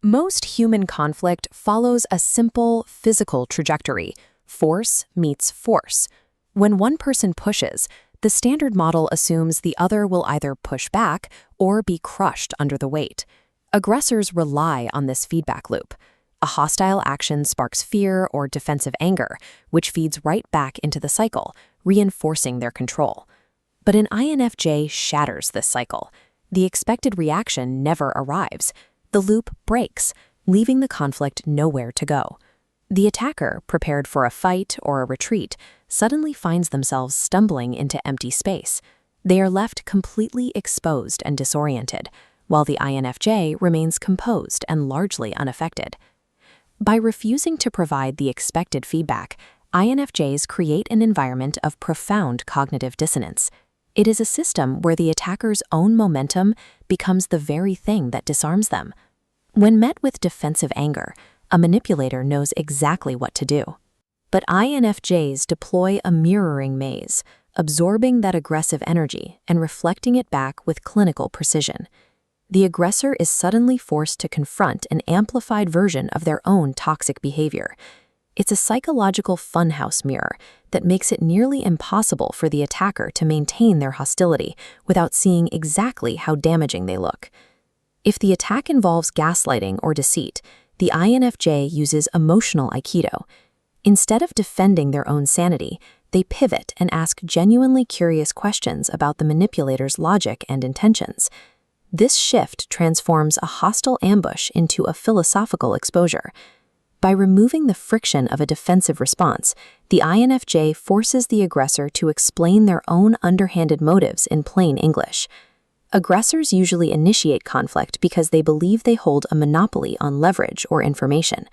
Most human conflict follows a simple physical trajectory: force meets force. When one person pushes, the standard model assumes the other will either push back or be crushed under the weight. Aggressors rely on this feedback loop. A hostile action sparks fear or defensive anger, which feeds right back into the cycle, reinforcing their control. But an INFJ shatters this cycle. The expected reaction never arrives. The loop breaks, leaving the conflict nowhere to go. The attacker, prepared for a fight or a retreat, suddenly finds themselves stumbling into empty space. They are left completely exposed and disoriented, while the INFJ remains composed and largely unaffected. By refusing to provide the expected feedback, INFJs create an environment of profound cognitive dissonance. It is a system where the attacker's own momentum becomes the very thing that disarms them. When met with defensive anger, a manipulator knows exactly what to do. But INFJs deploy a mirroring maze, absorbing that aggressive energy and reflecting it back with clinical precision. The aggressor is suddenly forced to confront an amplified version of their own toxic behavior. It's a psychological funhouse mirror that makes it nearly impossible for the attacker to maintain their hostility without seeing exactly how damaging they look. If the attack involves gaslighting or deceit, the INFJ uses emotional aikido. Instead of defending their own sanity, they pivot and ask genuinely curious questions about the manipulator's logic and intentions. This shift transforms a hostile ambush into a philosophical exposure. By removing the friction of a defensive response, the INFJ forces the aggressor to explain their own underhanded motives in plain English. Aggressors usually initiate conflict because they believe they hold a monopoly on leverage or information.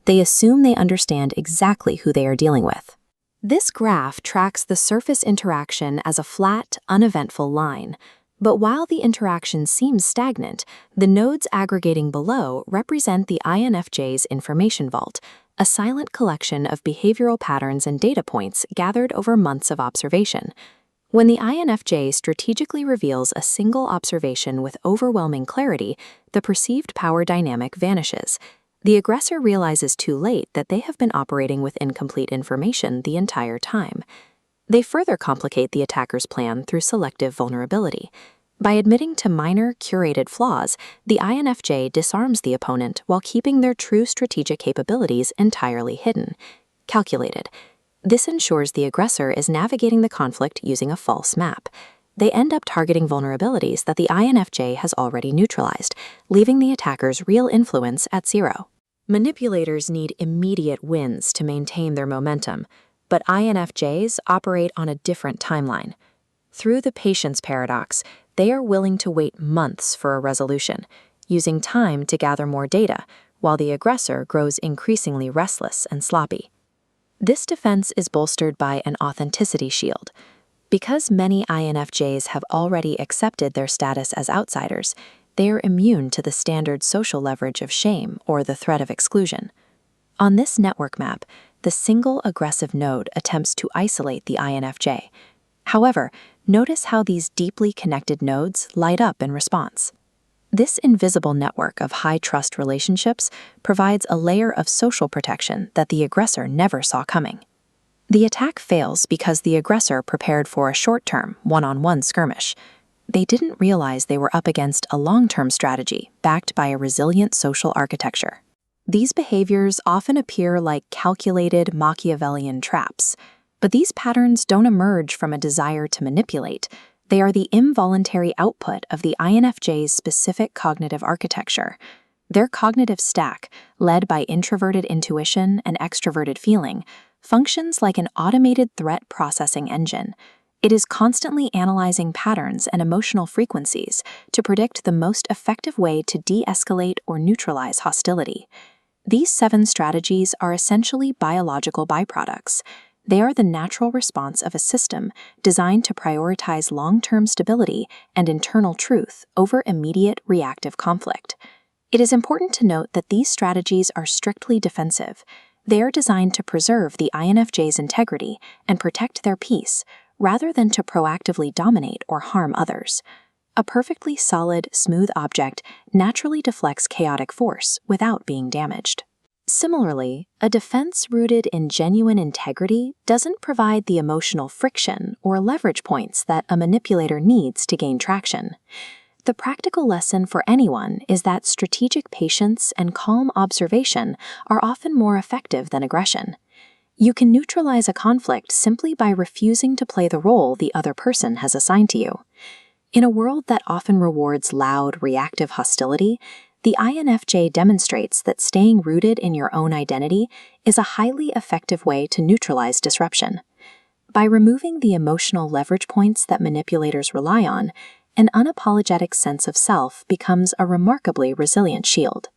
They assume they understand exactly who they are dealing with. This graph tracks the surface interaction as a flat, uneventful line. But while the interaction seems stagnant, the nodes aggregating below represent the INFJ's information vault, a silent collection of behavioral patterns and data points gathered over months of observation. When the INFJ strategically reveals a single observation with overwhelming clarity, the perceived power dynamic vanishes. The aggressor realizes too late that they have been operating with incomplete information the entire time. They further complicate the attacker's plan through selective vulnerability. By admitting to minor, curated flaws, the INFJ disarms the opponent while keeping their true strategic capabilities entirely hidden. Calculated. This ensures the aggressor is navigating the conflict using a false map. They end up targeting vulnerabilities that the INFJ has already neutralized, leaving the attacker's real influence at zero. Manipulators need immediate wins to maintain their momentum, but INFJs operate on a different timeline. Through the patience paradox, they are willing to wait months for a resolution, using time to gather more data, while the aggressor grows increasingly restless and sloppy. This defense is bolstered by an authenticity shield. Because many INFJs have already accepted their status as outsiders, they are immune to the standard social leverage of shame or the threat of exclusion. On this network map, the single aggressive node attempts to isolate the INFJ. However, notice how these deeply connected nodes light up in response. This invisible network of high-trust relationships provides a layer of social protection that the aggressor never saw coming. The attack fails because the aggressor prepared for a short-term, one-on-one skirmish. They didn't realize they were up against a long-term strategy backed by a resilient social architecture. These behaviors often appear like calculated Machiavellian traps, but these patterns don't emerge from a desire to manipulate. They are the involuntary output of the INFJ's specific cognitive architecture. Their cognitive stack, led by introverted intuition and extroverted feeling, functions like an automated threat processing engine. It is constantly analyzing patterns and emotional frequencies to predict the most effective way to de-escalate or neutralize hostility. These 7 strategies are essentially biological byproducts. They are the natural response of a system designed to prioritize long-term stability and internal truth over immediate reactive conflict. It is important to note that these strategies are strictly defensive. They are designed to preserve the INFJ's integrity and protect their peace, rather than to proactively dominate or harm others. A perfectly solid, smooth object naturally deflects chaotic force without being damaged. Similarly, a defense rooted in genuine integrity doesn't provide the emotional friction or leverage points that a manipulator needs to gain traction. The practical lesson for anyone is that strategic patience and calm observation are often more effective than aggression. You can neutralize a conflict simply by refusing to play the role the other person has assigned to you. In a world that often rewards loud, reactive hostility, the INFJ demonstrates that staying rooted in your own identity is a highly effective way to neutralize disruption. By removing the emotional leverage points that manipulators rely on, an unapologetic sense of self becomes a remarkably resilient shield.